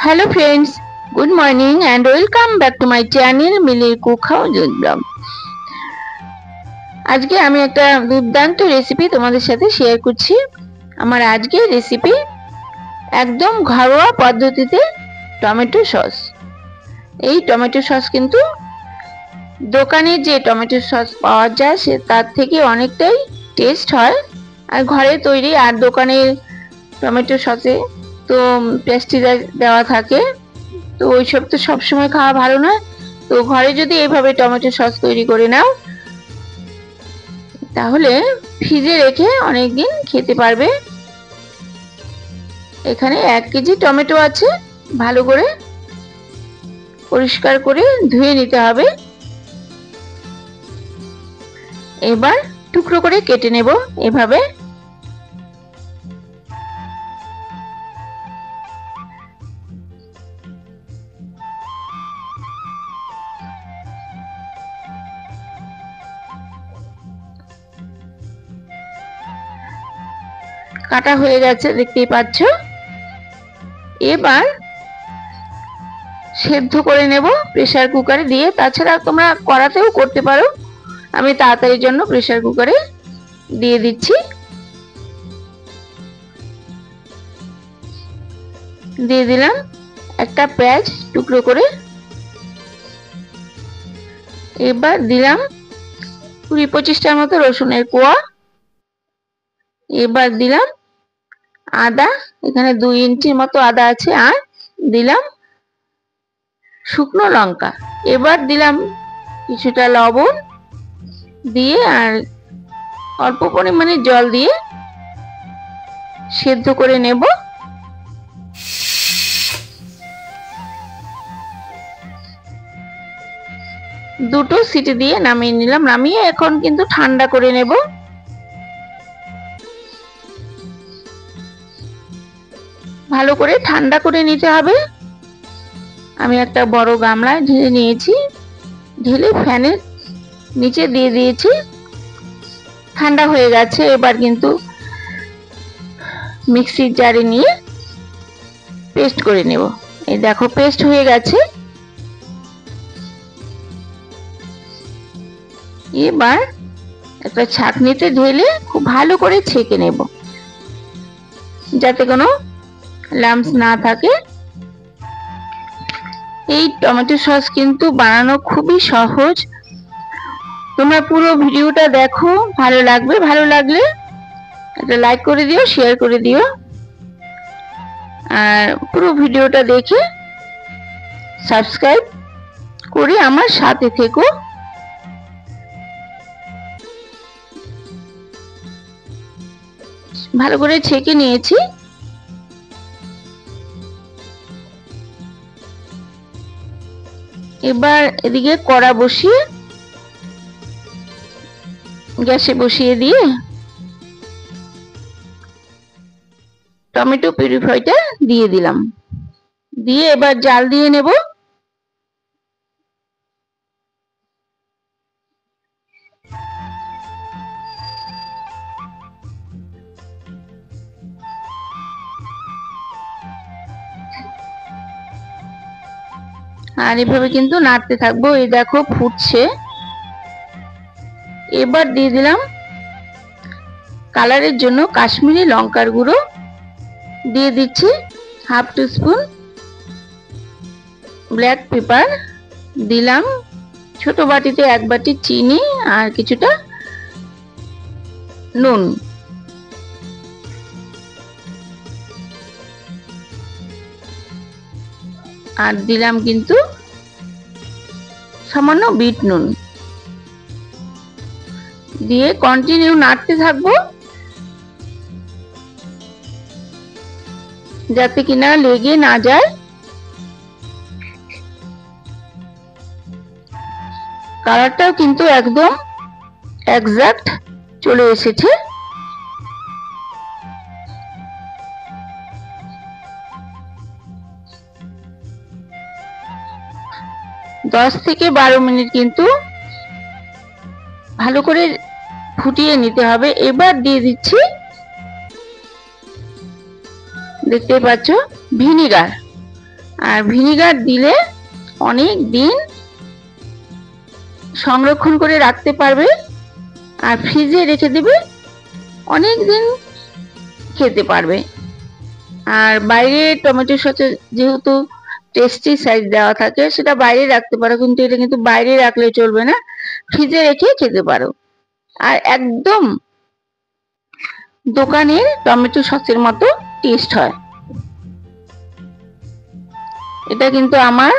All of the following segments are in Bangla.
Hello friends, good morning and welcome back to my channel Millie Cook House Blog. আজকে আমি একটা দুর্দান্ত রেসিপি তোমাদের সাথে শেয়ার করছি। আমার আজকের রেসিপি একদম ঘরোয়া পদ্ধতিতে টমেটো সস। এই টমেটো সস কিন্তু দোকানে যে টমেটো সস পাওয়া যায় সে তার থেকে অনেকটাই টেস্ট হয়, আর ঘরে তৈরি আর দোকানের টমেটো সসে তো পেস্টিসাইড দেওয়া থাকে, তো ওইসব তো সবসময় খাওয়া ভালো না। তো ঘরে যদি এইভাবে টমেটো সস তৈরি করে নাও তাহলে ফ্রিজে রেখে অনেকদিন খেতে পারবে। এখানে 1 কেজি টমেটো আছে, ভালো করে পরিষ্কার করে ধুয়ে নিতে হবে। এবার টুকরো করে কেটে নেব এভাবে। কাটা হয়ে গেছে, দেখতেই পাচ্ছ। এবার সেদ্ধ করে নেব প্রেসার কুকারে দিয়ে, তাছাড়া তোমরা কড়াতেও করতে পারো। আমি তাড়াতাড়ির জন্য প্রেসার কুকারে দিয়ে দিচ্ছি। দিয়ে দিলাম একটা পেঁয়াজ টুকরো করে। এবার দিলাম 20-25টার মতো রসুনের কোয়া। এবার দিলাম আদা, এখানে 2 ইঞ্চির মতো আদা আছে। আর দিলাম শুকনো লঙ্কা। এবার দিলাম কিছুটা লবণ দিয়ে আর অল্প পরিমাণে জল দিয়ে সেদ্ধ করে নেব। দুটো সিটি দিয়ে নামিয়ে নিলাম। নামিয়ে এখন কিন্তু ঠান্ডা করে নেব। ভালো করে ঠান্ডা করে নিতে হবে। আমি একটা বড় গামলায় ঢেলে নিয়েছি, ঢেলে ফ্যানের নিচে দিয়ে দিয়েছি। ঠান্ডা হয়ে গেছে। এবার কিন্তু মিক্সির জারে নিয়ে পেস্ট করে নেব। এই দেখো পেস্ট হয়ে গেছে। এবার একটা ছাঁকনিতে ঢেলে খুব ভালো করে ছেঁকে নেব, যাতে কোনো লাম্পস না থাকে। এই টমেটো সস কিন্তু বানানো খুবই সহজ। তোমরা পুরো ভিডিওটা দেখো, ভালো লাগবে। ভালো লাগলে একটা লাইক করে দিও, শেয়ার করে দিও, আর পুরো ভিডিওটা দেখে সাবস্ক্রাইব করে আমার সাথে থেকো। ভালো করে ছেঁকে নিয়েছি। এবার এদিকে কড়া বসিয়ে গ্যাসে বসিয়ে দিয়ে টমেটো পিউরিফাইটা দিয়ে দিলাম। দিয়ে এবার জাল দিয়ে নেব। আর এভাবে কিন্তু নাড়তে থাকবো। এই দেখো ফুটছে। এবার দিয়ে দিলাম কালারের জন্য কাশ্মীরি লঙ্কার গুঁড়ো। দিয়ে দিচ্ছি 1/2 টিস্পুন। ব্ল্যাক পেপার দিলাম ছোট বাটিতে 1 বাটি চিনি আর কিছুটা নুন। আর দিলাম কিন্তু সামান্য বিট নুন। দিয়ে কন্টিনিউ নাড়তে থাকবো, যাতে কিনা লেগে না যায়। কালারটাও কিন্তু একদম এক্সাক্ট চলে এসেছে। দশ থেকে 12 মিনিট কিন্তু ভালো করে ফুটিয়ে নিতে হবে। এবার দিয়ে দিচ্ছি, দেখতে পাচ্ছ, ভিনিগার। আর ভিনিগার দিলে অনেক দিন সংরক্ষণ করে রাখতে পারবে, আর ফ্রিজে রেখে দেবে, অনেক দিন খেতে পারবে। আর বাইরে টমেটো সসে যেহেতু পেস্টিসাইড দেওয়া থাকে, সেটা বাইরে রাখতে পারো, কিন্তু এটা কিন্তু বাইরে রাখলে চলবে না, ফ্রিজে রেখে খেতে পারো। আর একদম দোকানের টমেটো সসের মতো টেস্ট হয়। এটা কিন্তু আমার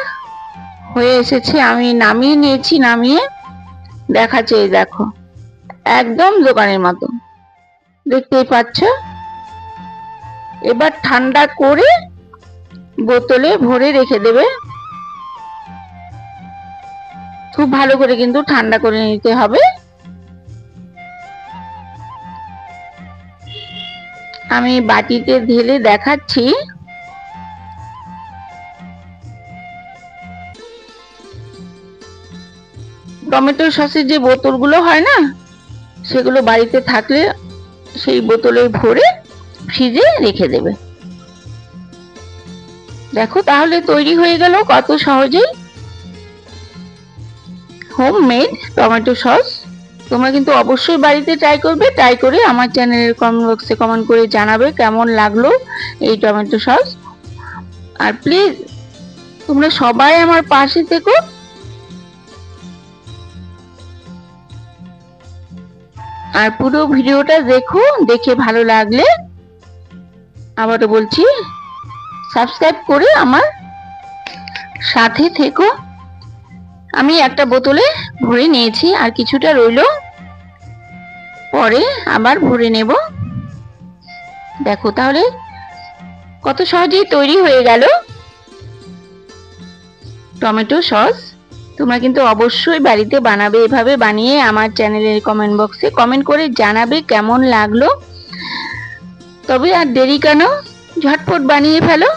হয়ে এসেছে, আমি নামিয়ে নিয়েছি, নামিয়ে দেখাচ্ছে, দেখো একদম দোকানের মতো, দেখতেই পাচ্ছ। এবার ঠান্ডা করে বোতলে ভরে রেখে দেবে। খুব ভালো করে কিন্তু ঠান্ডা করে নিতে হবে। আমি বাটিতে ঢেলে দেখাচ্ছি। টমেটো সসের যে বোতলগুলো হয় না, সেগুলো বাড়িতে থাকলে সেই বোতলে ভরে ফ্রিজে রেখে দেবে। দেখো তাহলে তৈরি হয়ে গেল কত সহজেই হোমমেড টমেটো সস। তোমরা কিন্তু অবশ্যই বাড়িতে ট্রাই করবে, ট্রাই করে আমার চ্যানেলের কমেন্ট বক্সে কমেন্ট করে জানাবে কেমন লাগলো এই টমেটো সস। আর প্লিজ তোমরা সবাই আমার পাশে থেকো। আর পুরো ভিডিওটা দেখো, দেখে ভালো লাগলে আবারও বলছি সাবস্ক্রাইব করে আমার সাথে থেকো। আমি একটা বোতলে ভরে নিয়েছি, আর কিছুটা রইলো, পরে আবার ভরে নেব। দেখো তাহলে কত সহজেই তৈরি হয়ে গেল টমেটো সস। তোমরা কিন্তু অবশ্যই বাড়িতে বানাবে, এভাবে বানিয়ে আমার চ্যানেলের কমেন্ট বক্সে কমেন্ট করে জানাবে কেমন লাগলো। তবে আর দেরি কেন, ঝটপট বানিয়ে ফেলো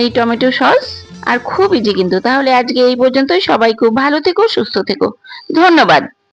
এই টমেটো সস। আর খুব ইজি কিন্তু। তাহলে আজকে এই পর্যন্তই। সবাই খুব ভালো থেকো, সুস্থ থেকো। ধন্যবাদ।